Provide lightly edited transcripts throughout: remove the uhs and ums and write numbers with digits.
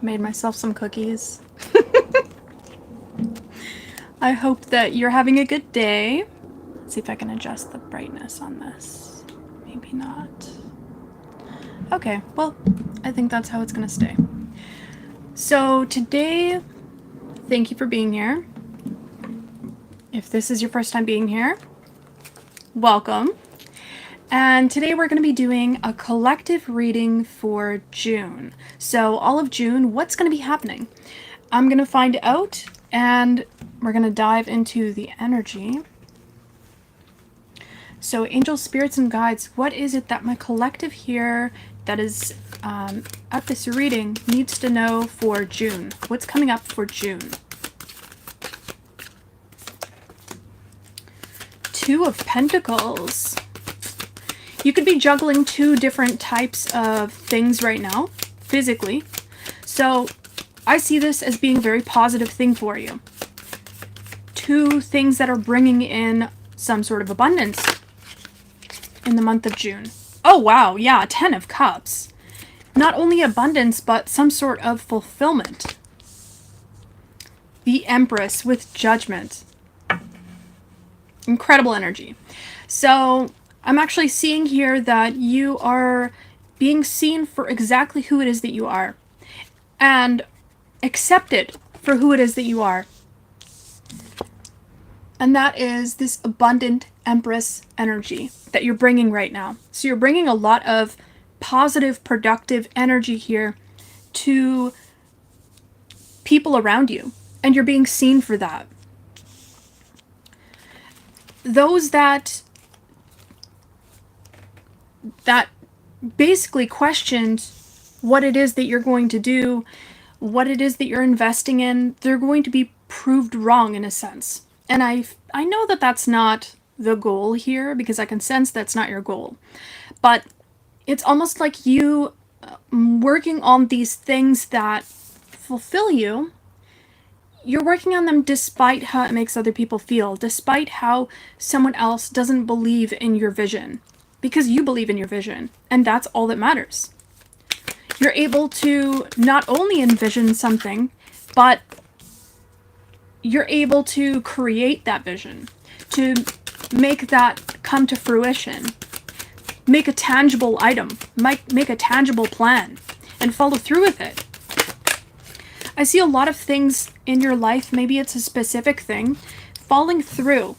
I made myself some cookies. I hope that you're having a good day. Let's see if I can adjust the brightness on this. Maybe not. Okay, well, I think that's how it's gonna stay. So today, thank you for being here. If this is your first time being here, welcome. And today we're going to be doing a collective reading for June. So all of June, what's going to be happening? I'm going to find out, and we're going to dive into the energy. So angels, spirits, and guides, what is it that my collective here that is at this reading needs to know for June? What's coming up for June? Two of Pentacles. You could be juggling two different types of things right now, physically. So I see this as being a very positive thing for you. Two things that are bringing in some sort of abundance in the month of June. Oh, wow. Yeah, 10 of Cups. Not only abundance, but some sort of fulfillment. The Empress with Judgment. Incredible energy. So I'm actually seeing here that you are being seen for exactly who it is that you are, and accepted for who it is that you are. And that is this abundant Empress energy that you're bringing right now. So you're bringing a lot of positive, productive energy here to people around you, and you're being seen for that. Those that basically questioned what it is that you're going to do, what it is that you're investing in, they're going to be proved wrong in a sense. And I know that that's not the goal here, because I can sense that's not your goal. But it's almost like you working on these things that fulfill you. You're working on them despite how it makes other people feel, despite how someone else doesn't believe in your vision. Because you believe in your vision, and that's all that matters. You're able to not only envision something, but you're able to create that vision, to make that come to fruition, make a tangible item, make a tangible plan, and follow through with it. I see a lot of things in your life, maybe it's a specific thing, falling through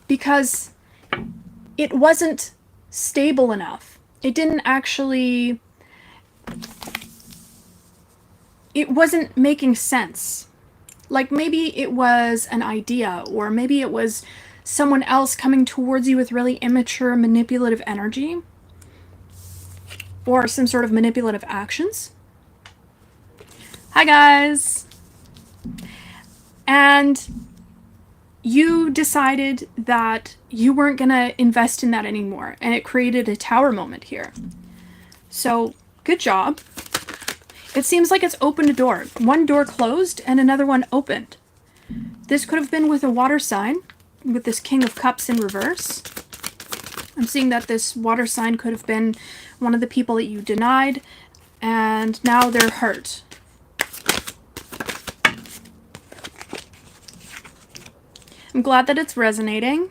because it wasn't stable enough. It didn't actually, it wasn't making sense. Like maybe it was an idea, or maybe it was someone else coming towards you with really immature, manipulative energy, or some sort of manipulative actions. Hi guys! And you decided that you weren't going to invest in that anymore, and it created a tower moment here. So, good job. It seems like it's opened a door. One door closed and another one opened. This could have been with a water sign, with this King of Cups in reverse. I'm seeing that this water sign could have been one of the people that you denied, and now they're hurt. I'm glad that it's resonating.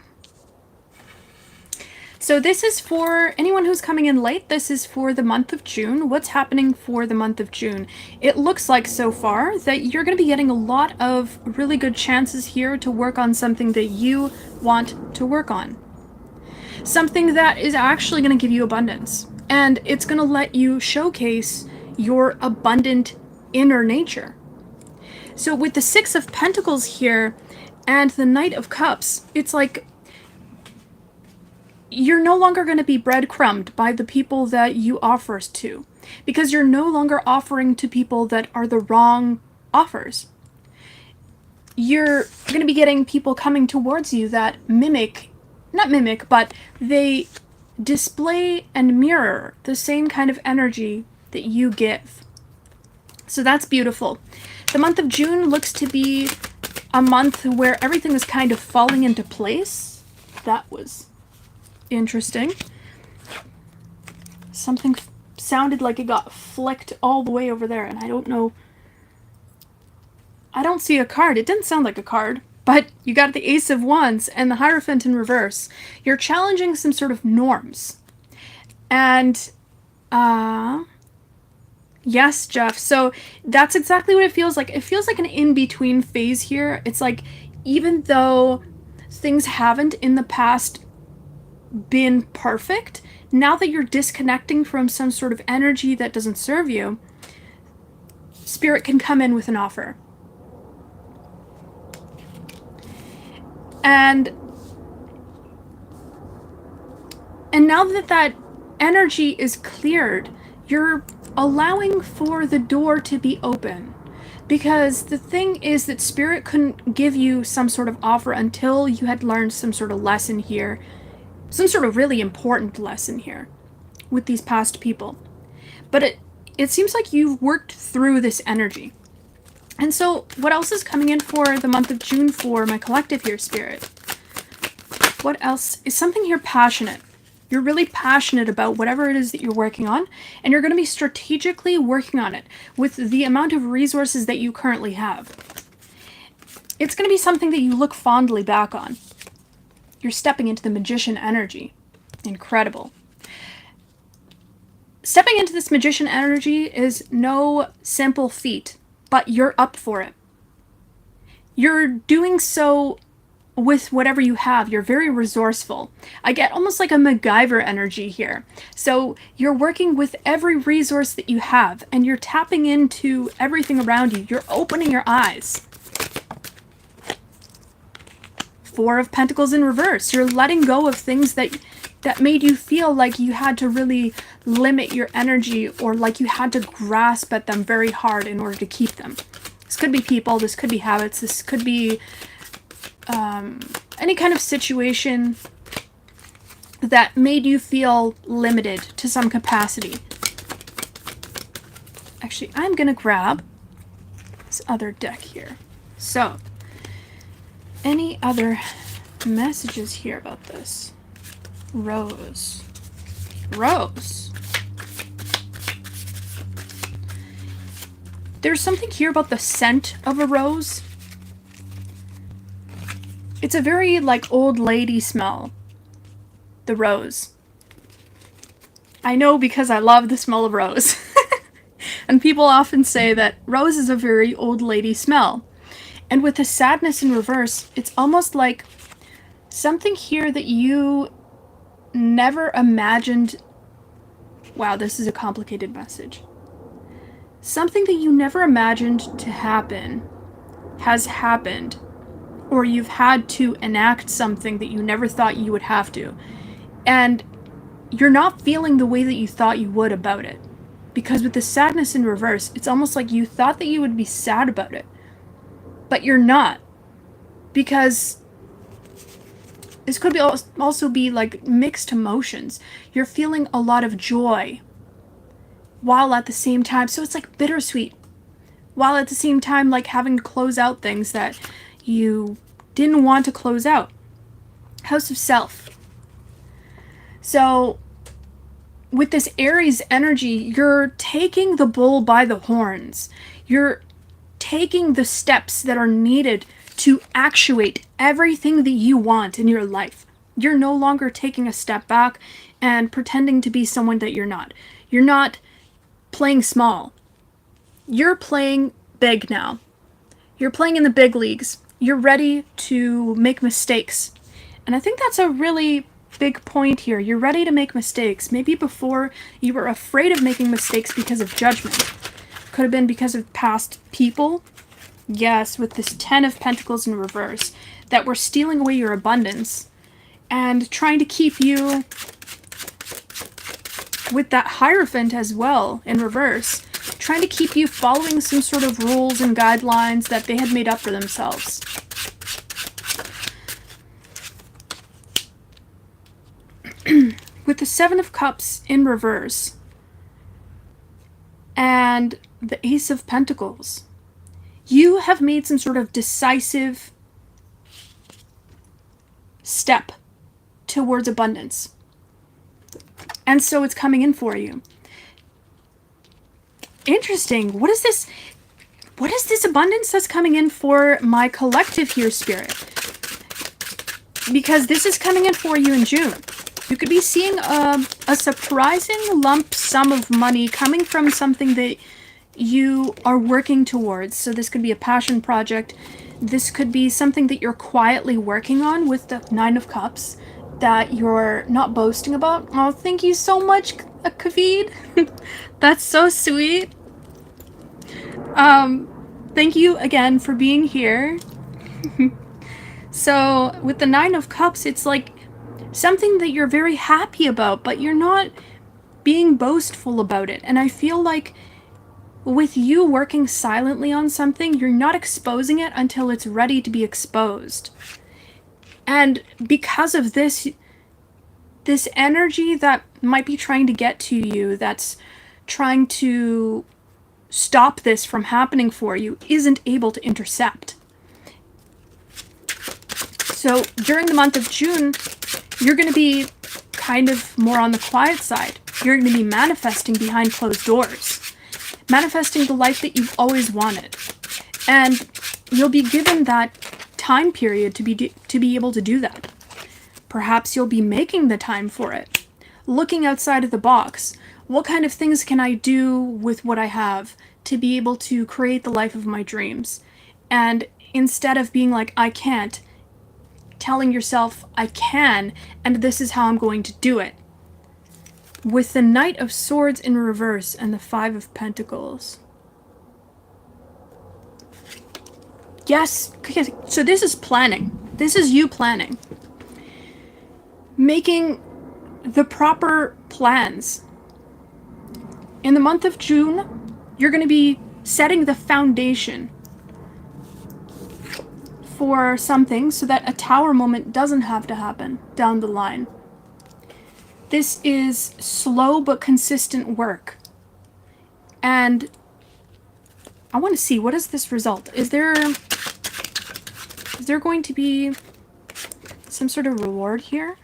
So this is for anyone who's coming in late. This is for the month of June. What's happening for the month of June? It looks like so far that you're going to be getting a lot of really good chances here to work on something that you want to work on. Something that is actually going to give you abundance. And it's going to let you showcase your abundant inner nature. So with the Six of Pentacles here, and the Knight of Cups, it's like you're no longer going to be breadcrumbed by the people that you offer to, because you're no longer offering to people that are the wrong offers. You're going to be getting people coming towards you that not mimic, but they display and mirror the same kind of energy that you give. So that's beautiful. The month of June looks to be a month where everything is kind of falling into place. That was interesting. Something sounded like it got flicked all the way over there, and I don't know. I don't see a card. It didn't sound like a card, but you got the Ace of Wands and the Hierophant in reverse. You're challenging some sort of norms. And, yes, Jeff. So that's exactly what it feels like. It feels like an in-between phase here. It's like, even though things haven't in the past been perfect, now that you're disconnecting from some sort of energy that doesn't serve you, Spirit can come in with an offer. And now that that energy is cleared, you're allowing for the door to be open. Because the thing is that Spirit couldn't give you some sort of offer until you had learned some sort of lesson here. Some sort of really important lesson here with these past people. But it seems like you've worked through this energy. And so what else is coming in for the month of June for my collective here, Spirit? What else? Is something here passionate? You're really passionate about whatever it is that you're working on, and you're going to be strategically working on it with the amount of resources that you currently have. It's going to be something that you look fondly back on. You're stepping into the magician energy. Incredible. Stepping into this magician energy is no simple feat, but you're up for it. You're doing so with whatever you have. You're very resourceful. I get almost like a MacGyver energy here. So you're working with every resource that you have, and you're tapping into everything around you. You're opening your eyes. Four of Pentacles in reverse. You're letting go of things that made you feel like you had to really limit your energy, or like you had to grasp at them very hard in order to keep them. This could be people, this could be habits, this could be any kind of situation that made you feel limited to some capacity. Actually, I'm gonna grab this other deck here. So, any other messages here about this? Rose. Rose. There's something here about the scent of a rose. It's a very, like, old lady smell. The rose. I know because I love the smell of rose. And people often say that rose is a very old lady smell. And with the sadness in reverse, it's almost like something here that you never imagined. Wow, this is a complicated message. Something that you never imagined to happen has happened, or you've had to enact something that you never thought you would have to, and you're not feeling the way that you thought you would about it. Because with the sadness in reverse, it's almost like you thought that you would be sad about it, but you're not, because this could be also be like mixed emotions. You're feeling a lot of joy while at the same time, so it's like bittersweet, while at the same time like having to close out things that you didn't want to close out. House of Self. So with this Aries energy, you're taking the bull by the horns. You're taking the steps that are needed to actuate everything that you want in your life. You're no longer taking a step back and pretending to be someone that you're not. You're not playing small. You're playing big now. You're playing in the big leagues. You're ready to make mistakes. And I think that's a really big point here. You're ready to make mistakes. Maybe before you were afraid of making mistakes because of judgment. Could have been because of past people. Yes, with this 10 of Pentacles in reverse, that were stealing away your abundance and trying to keep you, with that Hierophant as well in reverse, trying to keep you following some sort of rules and guidelines that they had made up for themselves. With the 7 of Cups in reverse and the Ace of Pentacles, you have made some sort of decisive step towards abundance. And so it's coming in for you. Interesting. What is this? What is this abundance that's coming in for my collective here, Spirit? Because this is coming in for you in June. You could be seeing a surprising lump sum of money coming from something that you are working towards. So this could be a passion project. This could be something that you're quietly working on with the Nine of Cups that you're not boasting about. Oh, thank you so much, Kaved. That's so sweet. Thank you again for being here. So with the Nine of Cups, it's like something that you're very happy about, but you're not being boastful about it. And I feel like with you working silently on something, you're not exposing it until it's ready to be exposed. And because of this energy that might be trying to get to you, that's trying to stop this from happening for you, isn't able to intercept. So during the month of June, you're going to be kind of more on the quiet side. You're going to be manifesting behind closed doors. Manifesting the life that you've always wanted. And you'll be given that time period to be able to do that. Perhaps you'll be making the time for it. Looking outside of the box. What kind of things can I do with what I have to be able to create the life of my dreams? And instead of being like, I can't, telling yourself, I can, and this is how I'm going to do it. With the Knight of Swords in reverse and the Five of Pentacles. Yes, so this is planning. This is you planning. Making the proper plans. In the month of June, you're going to be setting the foundation for something so that a tower moment doesn't have to happen down the line. This is slow but consistent work. And I want to see, what is this result? Is there going to be some sort of reward here?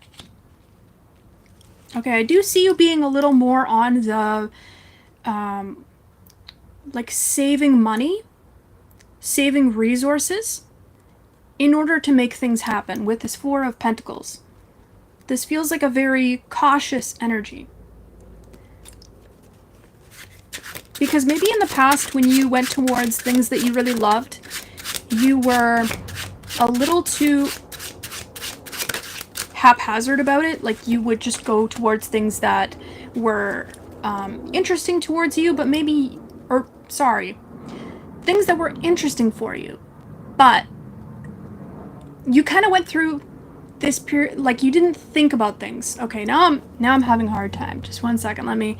Okay, I do see you being a little more on the like saving money, saving resources in order to make things happen with this Four of Pentacles. This feels like a very cautious energy. Because maybe in the past when you went towards things that you really loved, you were a little too haphazard about it. Like you would just go towards things that were interesting towards you, but maybe, or sorry, things that were interesting for you. But you kind of went through this period, like you didn't think about things. Okay, now I'm having a hard time. Just one second,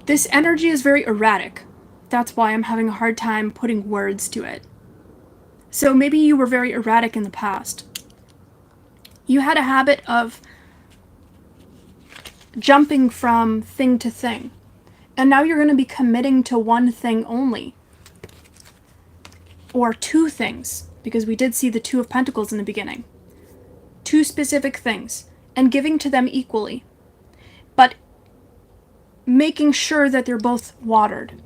this energy is very erratic. That's why I'm having a hard time putting words to it. So maybe you were very erratic in the past. You had a habit of jumping from thing to thing. And now you're going to be committing to one thing only. Or two things. Because we did see the Two of Pentacles in the beginning. Two specific things. And giving to them equally. But making sure that they're both watered.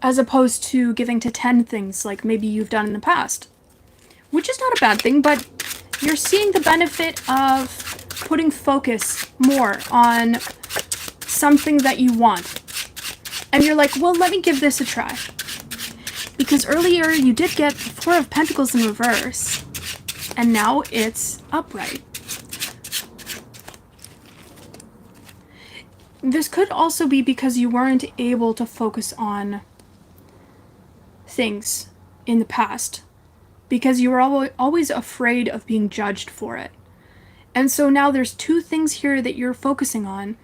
As opposed to giving to 10 things like maybe you've done in the past. Which is not a bad thing, but you're seeing the benefit of putting focus more on something that you want. And you're like, well, let me give this a try. Because earlier you did get Four of Pentacles in reverse. And now it's upright. This could also be because you weren't able to focus on things in the past. Because you were always afraid of being judged for it. And so now there's two things here that you're focusing on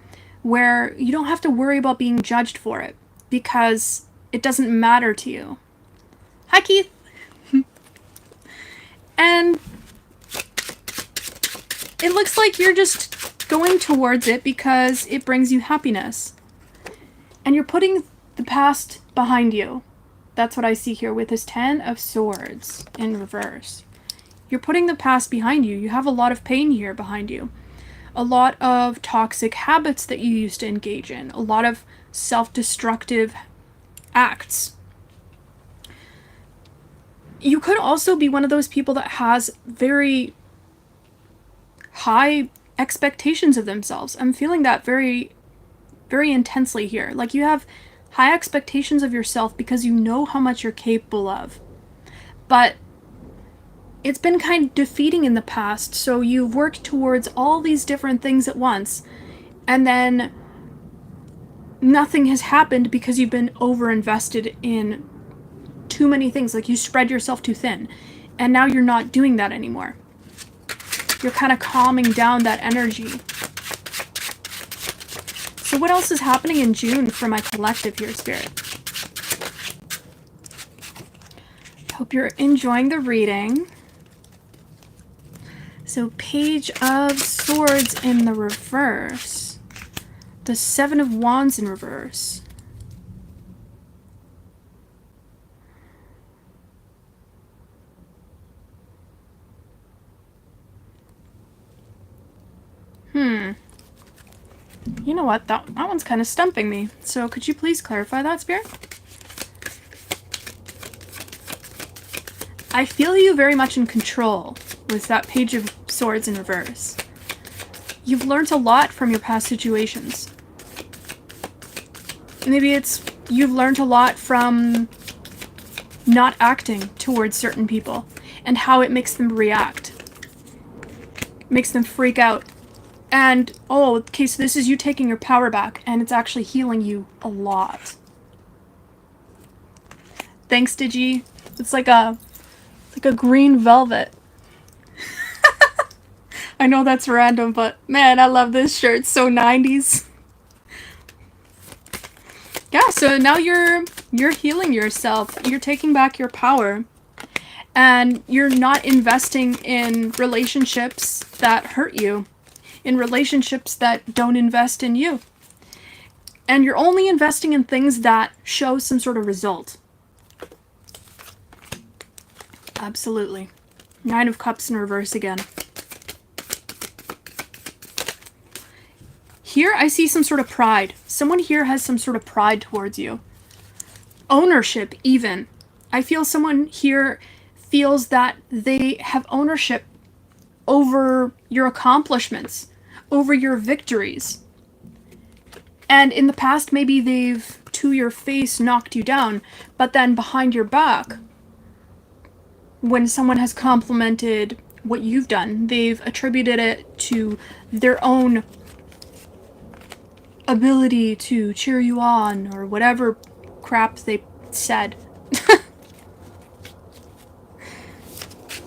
where you don't have to worry about being judged for it. Because it doesn't matter to you. Hi, Keith! And it looks like you're just going towards it because it brings you happiness. And you're putting the past behind you. That's what I see here with this Ten of Swords in reverse. You're putting the past behind you. You have a lot of pain here behind you. A lot of toxic habits that you used to engage in. A lot of self-destructive acts. You could also be one of those people that has very high expectations of themselves. I'm feeling that very, very intensely here. Like, you have high expectations of yourself because you know how much you're capable of. But it's been kind of defeating in the past, so you've worked towards all these different things at once, and then nothing has happened because you've been over-invested in too many things. Like, you spread yourself too thin, and now you're not doing that anymore. You're kind of calming down that energy. So what else is happening in June for my collective here, Spirit? Hope you're enjoying the reading. So Page of Swords in the reverse. The Seven of Wands in reverse. You know what? That one's kind of stumping me. So could you please clarify that, Spirit? I feel you very much in control with that Page of Swords in reverse. You've learned a lot from your past situations. Maybe it's you've learned a lot from not acting towards certain people and how it makes them react. Makes them freak out. And, oh, okay, so this is you taking your power back, and it's actually healing you a lot. Thanks, Digi. It's like a green velvet. I know that's random, but man, I love this shirt. It's so 90s. Yeah, so now you're healing yourself. You're taking back your power. And you're not investing in relationships that hurt you. In relationships that don't invest in you. And you're only investing in things that show some sort of result. Absolutely. Nine of Cups in reverse again. Here I see some sort of pride. Someone here has some sort of pride towards you. Ownership, even. I feel someone here feels that they have ownership over your accomplishments, over your victories. And in the past, maybe they've, to your face, knocked you down, but then behind your back, when someone has complimented what you've done, they've attributed it to their own ability to cheer you on, or whatever crap they said.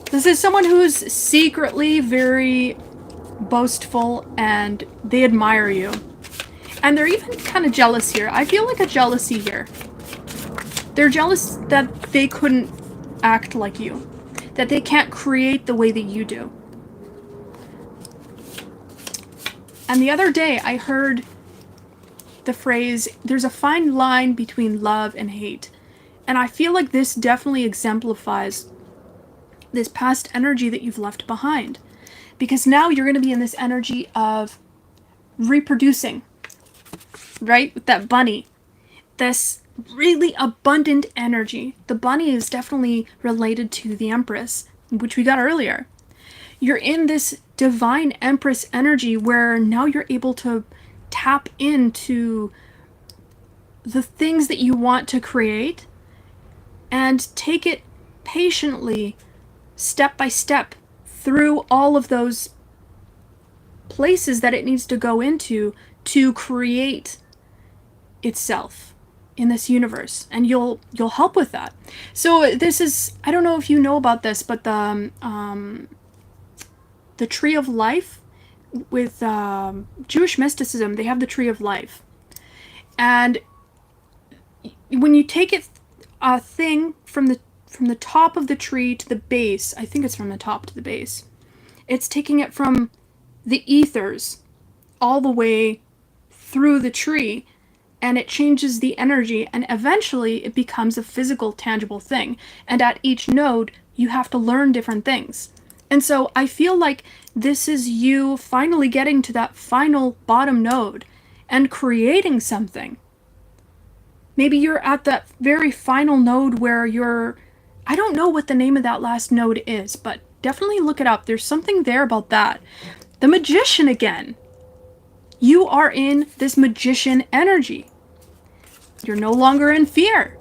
This is someone who's secretly very boastful, and they admire you. And they're even kind of jealous here. I feel like a jealousy here. They're jealous that they couldn't act like you. That they can't create the way that you do. And the other day I heard the phrase, there's a fine line between love and hate. And I feel like this definitely exemplifies this past energy that you've left behind. Because now you're going to be in this energy of reproducing. Right? With that bunny. This really abundant energy. The bunny is definitely related to the Empress, which we got earlier. You're in this divine Empress energy where now you're able to tap into the things that you want to create and take it patiently, step by step, through all of those places that it needs to go into to create itself in this universe, and you'll help with that. So this is, I don't know if you know about this, but the Tree of Life with Jewish mysticism, they have the Tree of Life, and when you take it a thing from the top of the tree to the base, I think it's from the top to the base, it's taking it from the ethers all the way through the tree, and it changes the energy, and eventually it becomes a physical, tangible thing. And at each node, you have to learn different things. And so I feel like this is you finally getting to that final bottom node and creating something. Maybe you're at that very final node where you're, I don't know what the name of that last node is, but definitely look it up. There's something there about that. The Magician again. You are in this Magician energy. You're no longer in fear.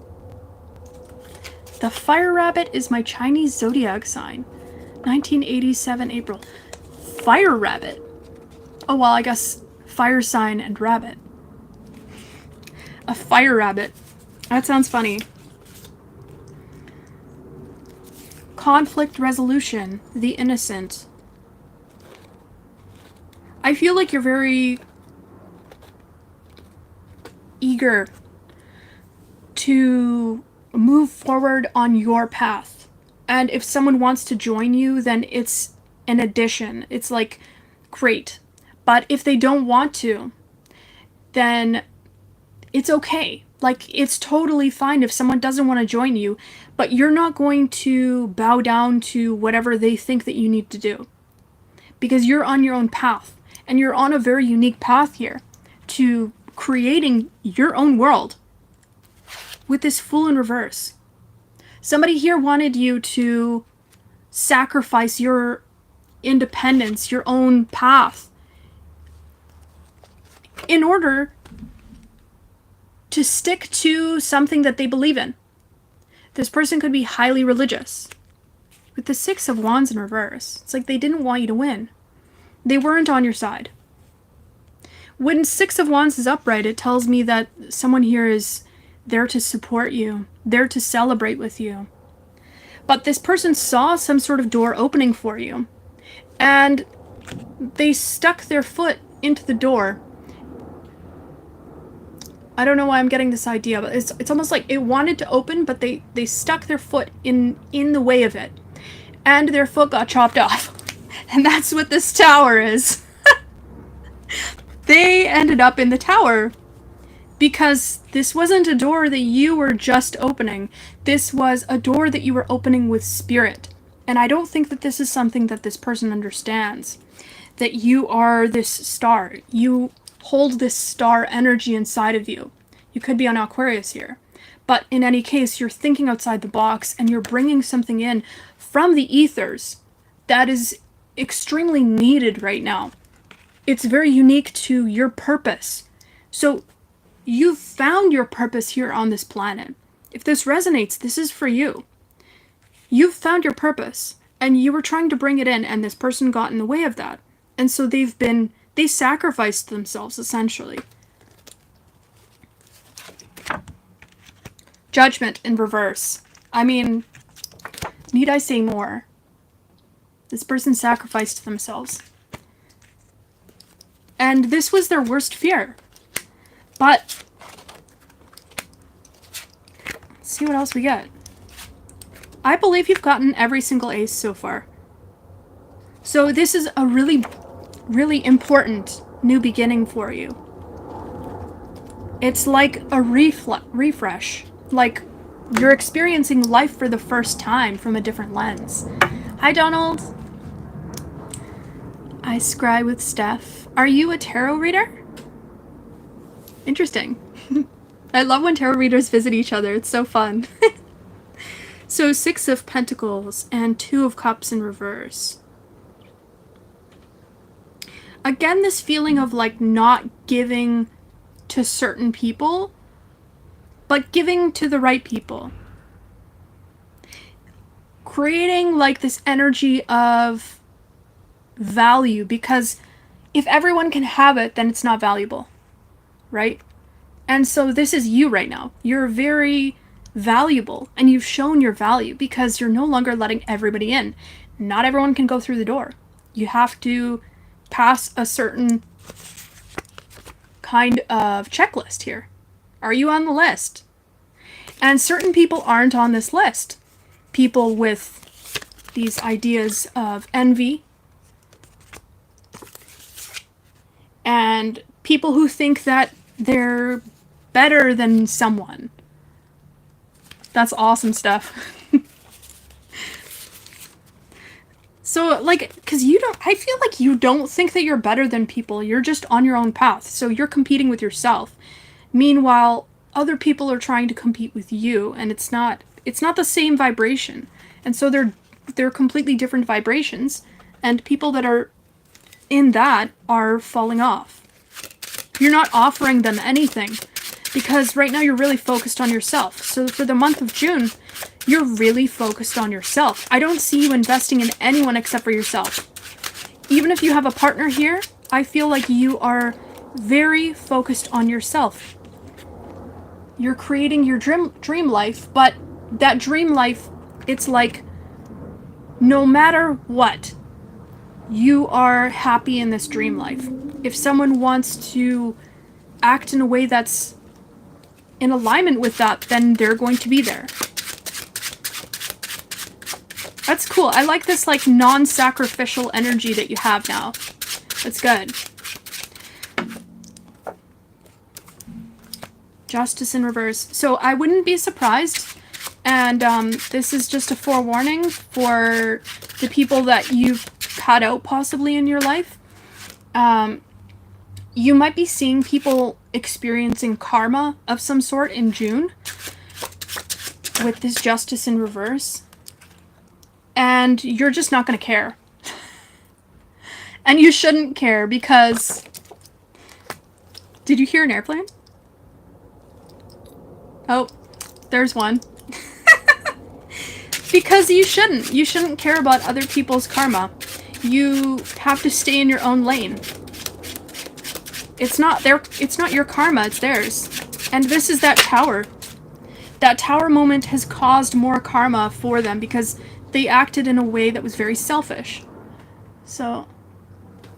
The Fire Rabbit is my Chinese zodiac sign. 1987 April. Fire Rabbit. Oh, well, I guess fire sign and rabbit. A fire rabbit. That sounds funny. Conflict resolution. The innocent. I feel like you're very eager to move forward on your path. And if someone wants to join you, then it's an addition. It's like, great. But if they don't want to, then it's okay. Like, it's totally fine if someone doesn't want to join you, but you're not going to bow down to whatever they think that you need to do. Because you're on your own path. And you're on a very unique path here to creating your own world with this Fool in reverse. Somebody here wanted you to sacrifice your independence, your own path, in order to stick to something that they believe in. This person could be highly religious. With the Six of Wands in reverse, it's like they didn't want you to win. They weren't on your side. When Six of Wands is upright, it tells me that someone here is there to support you, there to celebrate with you. But this person saw some sort of door opening for you, and they stuck their foot into the door. I don't know why I'm getting this idea, but it's almost like it wanted to open, but they stuck their foot in the way of it. And their foot got chopped off. And that's what this tower is. They ended up in the tower because this wasn't a door that you were just opening. This was a door that you were opening with spirit. And I don't think that this is something that this person understands. That you are this star. You hold this star energy inside of you. You could be on Aquarius here. But in any case, you're thinking outside the box and you're bringing something in from the ethers that is extremely needed right now. It's very unique to your purpose. So you've found your purpose here on this planet. If this resonates, this is for you. You've found your purpose and you were trying to bring it in, and this person got in the way of that. And so they sacrificed themselves essentially. Judgment in reverse. I mean, need I say more? This person sacrificed themselves. And this was their worst fear. But let's see what else we get. I believe you've gotten every single ace so far. So this is a really, really important new beginning for you. It's like a refresh. Like you're experiencing life for the first time from a different lens. Hi, Donald. I scry with Steph. Are you a tarot reader? Interesting. I love when tarot readers visit each other. It's so fun. So 6 of Pentacles and 2 of Cups in reverse. Again, this feeling of like not giving to certain people, but giving to the right people. Creating like this energy of value, because if everyone can have it, then it's not valuable, right? And so this is you right now. You're very valuable, and you've shown your value because you're no longer letting everybody in. Not everyone can go through the door. You have to pass a certain kind of checklist here. Are you on the list? And certain people aren't on this list. People with these ideas of envy, and people who think that they're better than someone. That's awesome stuff. So, like, because I feel like you don't think that you're better than people. You're just on your own path. So you're competing with yourself. Meanwhile, other people are trying to compete with you, and it's not the same vibration. And so they're completely different vibrations, and people that are in that are falling off. You're not offering them anything because right now you're really focused on yourself. So for the month of June, you're really focused on yourself. I don't see you investing in anyone except for yourself. Even if you have a partner here, I feel like you are very focused on yourself. You're creating your dream life, but that dream life, it's like no matter what, you are happy in this dream life. If someone wants to act in a way that's in alignment with that, then they're going to be there. That's cool. I like this like non-sacrificial energy that you have now. That's good. Justice in reverse. So I wouldn't be surprised, and this is just a forewarning for the people that you've cut out possibly in your life. You might be seeing people experiencing karma of some sort in June with this justice in reverse. And you're just not going to care. And you shouldn't care because... Did you hear an airplane? Oh, there's one. Because you shouldn't. You shouldn't care about other people's karma. You have to stay in your own lane. It's not your karma, it's theirs. And this is that tower. That tower moment has caused more karma for them because they acted in a way that was very selfish. So,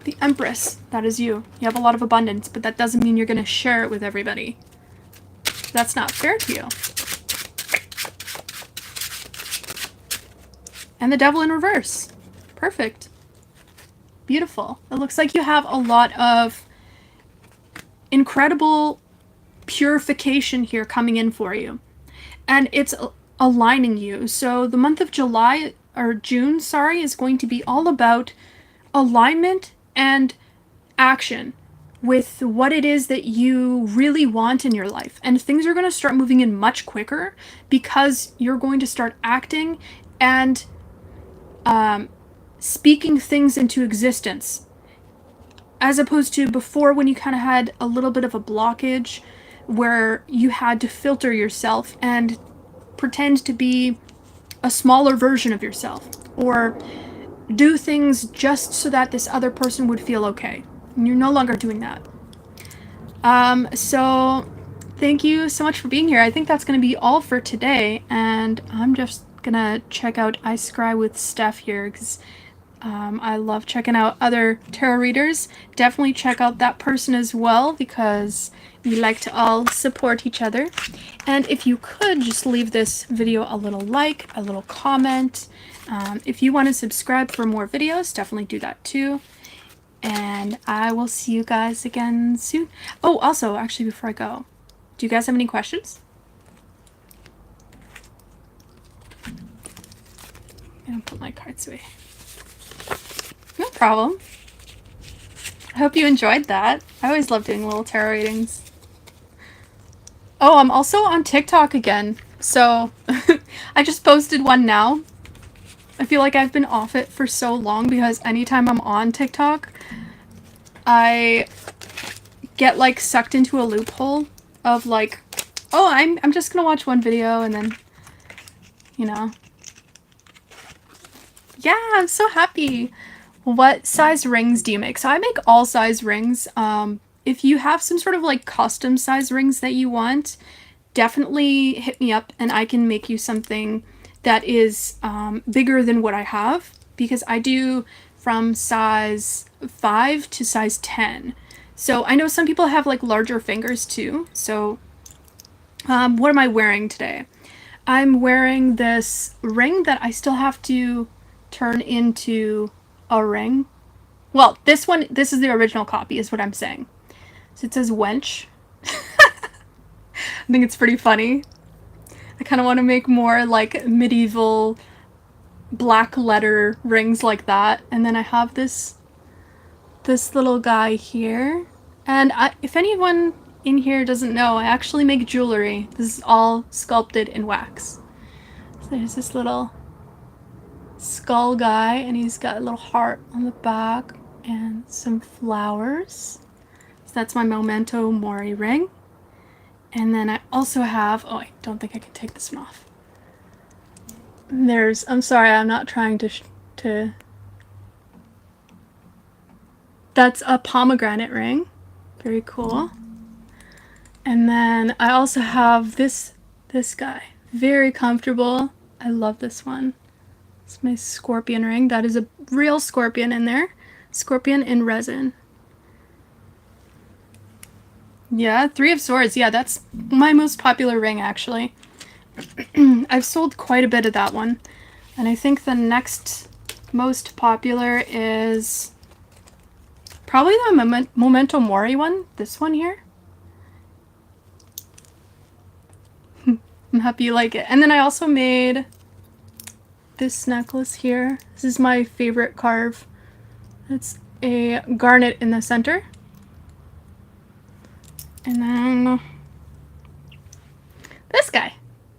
the Empress, that is you. You have a lot of abundance, but that doesn't mean you're going to share it with everybody. That's not fair to you. And the Devil in reverse. Perfect. Beautiful. It looks like you have a lot of incredible purification here coming in for you. And it's aligning you. So the month of June, is going to be all about alignment and action with what it is that you really want in your life. And things are going to start moving in much quicker because you're going to start acting and speaking things into existence. As opposed to before when you kind of had a little bit of a blockage where you had to filter yourself and pretend to be a smaller version of yourself or do things just so that this other person would feel okay. And you're no longer doing that. So thank you so much for being here. I think that's going to be all for today. And I'm just going to check out I Scry with Steph here because I love checking out other tarot readers. Definitely check out that person as well because we like to all support each other. And if you could just leave this video a little like, a little comment. If you want to subscribe for more videos, definitely do that too. And I will see you guys again soon. Oh, also, actually, before I go, do you guys have any questions? I'm gonna put my cards away. No problem. I hope you enjoyed that. I always love doing little tarot readings. Oh, I'm also on TikTok again. So, I just posted one now. I feel like I've been off it for so long because anytime I'm on TikTok, I get like sucked into a loophole of like, oh, I'm just gonna watch one video and then, you know. Yeah, I'm so happy. What size rings do you make? So I make all size rings. If you have some sort of like custom size rings that you want, definitely hit me up and I can make you something that is bigger than what I have because I do from size 5 to size 10. So I know some people have like larger fingers too. So what am I wearing today? I'm wearing this ring that I still have to turn into a ring. Well, this is the original copy is what I'm saying. So it says wench. I think it's pretty funny. I kind of want to make more like medieval black letter rings like that. And then I have this little guy here. And if anyone in here doesn't know, I actually make jewelry. This is all sculpted in wax. So there's this little skull guy, and he's got a little heart on the back and some flowers. So that's my memento mori ring. And then I also have, oh, I don't think I can take this one off. There's, I'm sorry, I'm not trying to, that's a pomegranate ring. Very cool. And then I also have this guy. Very comfortable. I love this one. It's my scorpion ring. That is a real scorpion in there. Scorpion in resin. Yeah, 3 of Swords. Yeah, that's my most popular ring, actually. I've sold quite a bit of that one. And I think the next most popular is probably the Memento Mori one. This one here. I'm happy you like it. And then I also made this necklace here. This is my favorite carve. It's a garnet in the center. And then this guy.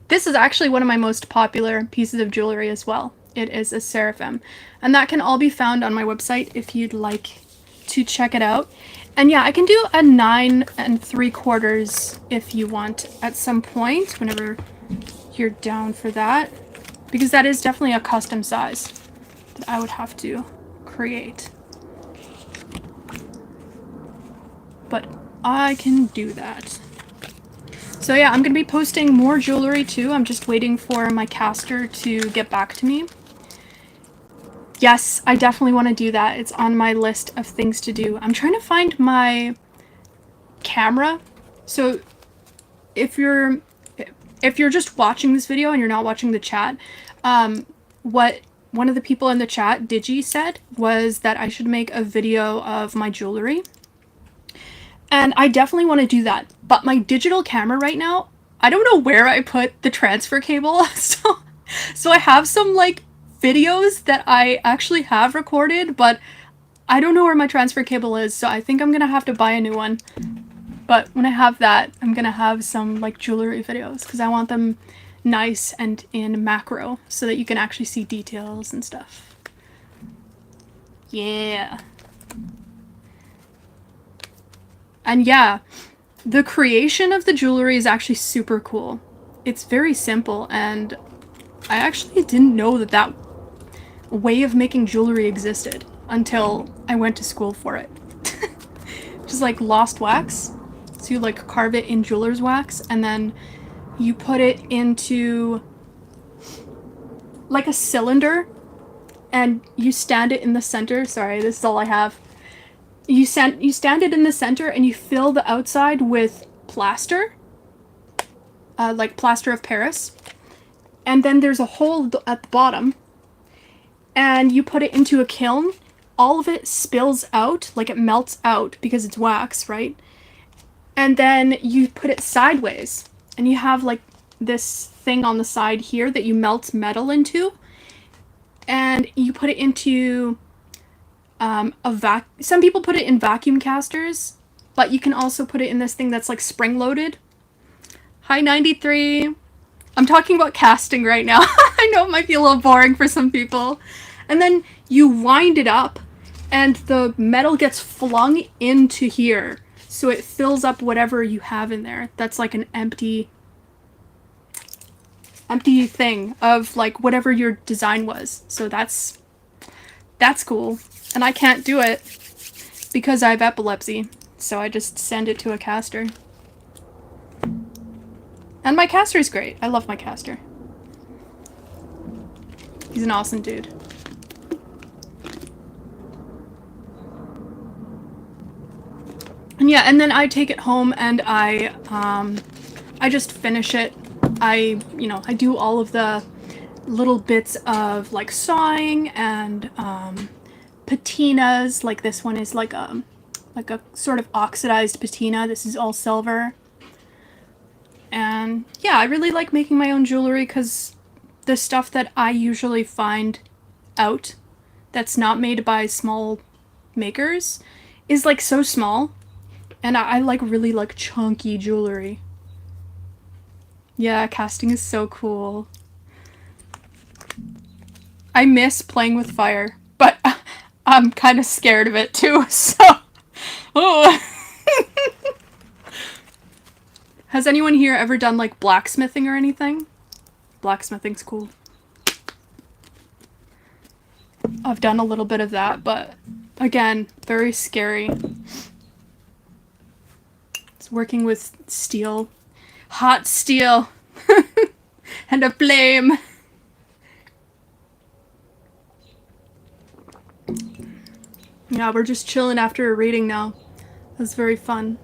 This is actually one of my most popular pieces of jewelry as well. It is a seraphim. And that can all be found on my website if you'd like to check it out. And yeah, I can do a 9 3/4 if you want at some point, whenever you're down for that. Because that is definitely a custom size that I would have to create. But I can do that. So yeah, I'm going to be posting more jewelry too. I'm just waiting for my caster to get back to me. Yes, I definitely want to do that. It's on my list of things to do. I'm trying to find my camera. So if you're just watching this video and you're not watching the chat, what one of the people in the chat, Digi, said was that I should make a video of my jewelry. And I definitely want to do that. But my digital camera right now, I don't know where I put the transfer cable. So I have some like videos that I actually have recorded, but I don't know where my transfer cable is. So I think I'm going to have to buy a new one. But when I have that, I'm going to have some like jewelry videos because I want them nice and in macro so that you can actually see details and stuff. Yeah. And yeah, the creation of the jewelry is actually super cool. It's very simple, and I actually didn't know that that way of making jewelry existed until I went to school for it. Just like lost wax. So you like carve it in jeweler's wax, and then you put it into like a cylinder, and you stand it in the center. Sorry, this is all I have. You stand it in the center and you fill the outside with plaster, like plaster of Paris. And then there's a hole at the bottom and you put it into a kiln. All of it spills out, like it melts out because it's wax, right? And then you put it sideways and you have like this thing on the side here that you melt metal into. And you put it into some people put it in vacuum casters, but you can also put it in this thing that's like spring loaded. Hi 93. I'm talking about casting right now. I know it might be a little boring for some people. And then you wind it up and the metal gets flung into here. So it fills up whatever you have in there. That's like an empty thing of like whatever your design was. So that's cool. And I can't do it because I have epilepsy, so I just send it to a caster. And my caster is great. I love my caster. He's an awesome dude. And yeah, and then I take it home and I just finish it. I do all of the little bits of like sawing and patinas. Like this one is like a sort of oxidized patina. This is all silver. And yeah, I really like making my own jewelry because the stuff that I usually find out that's not made by small makers is like so small. And I like really like chunky jewelry. Yeah, casting is so cool. I miss playing with fire, but I'm kind of scared of it too, so... Oh. Has anyone here ever done like blacksmithing or anything? Blacksmithing's cool. I've done a little bit of that, but again, very scary. It's working with steel. Hot steel. And a flame. Yeah, we're just chilling after a reading now. It was very fun.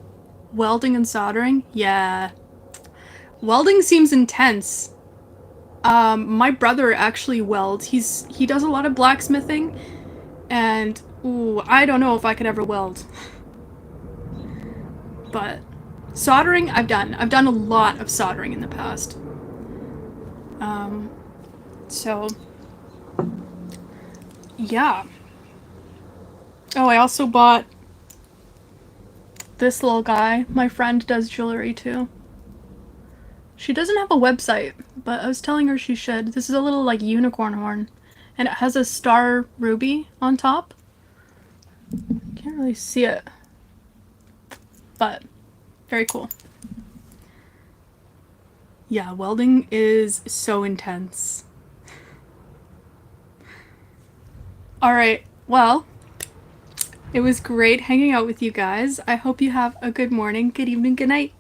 Welding and soldering? Yeah. Welding seems intense. My brother actually welds. He does a lot of blacksmithing, and ooh, I don't know if I could ever weld. But soldering, I've done. I've done a lot of soldering in the past. So yeah. Oh, I also bought this little guy. My friend does jewelry too. She doesn't have a website, but I was telling her she should. This is a little like unicorn horn, and it has a star ruby on top. Can't really see it, but very cool. Yeah, welding is so intense. Alright, well, it was great hanging out with you guys. I hope you have a good morning, good evening, good night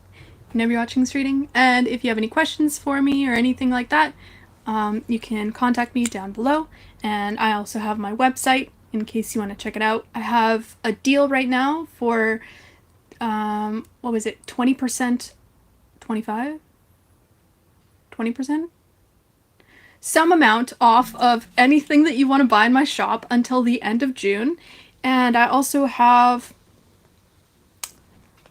whenever you're watching this reading. And if you have any questions for me or anything like that, you can contact me down below. And I also have my website in case you want to check it out. I have a deal right now for, what was it, 20%, 25? 20%? Some amount off of anything that you want to buy in my shop until the end of June. And I also have...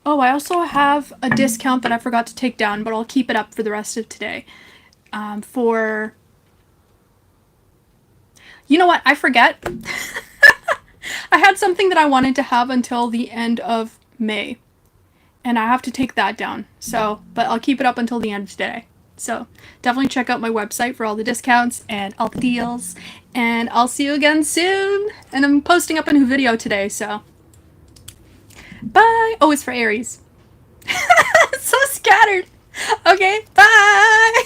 Oh, I also have a discount that I forgot to take down, but I'll keep it up for the rest of today. For... You know what? I forget. I had something that I wanted to have until the end of May. And I have to take that down. So, but I'll keep it up until the end of today. So definitely check out my website for all the discounts and all the deals. And I'll see you again soon. And I'm posting up a new video today, so... Bye! Oh, it's for Aries. So scattered. Okay, bye!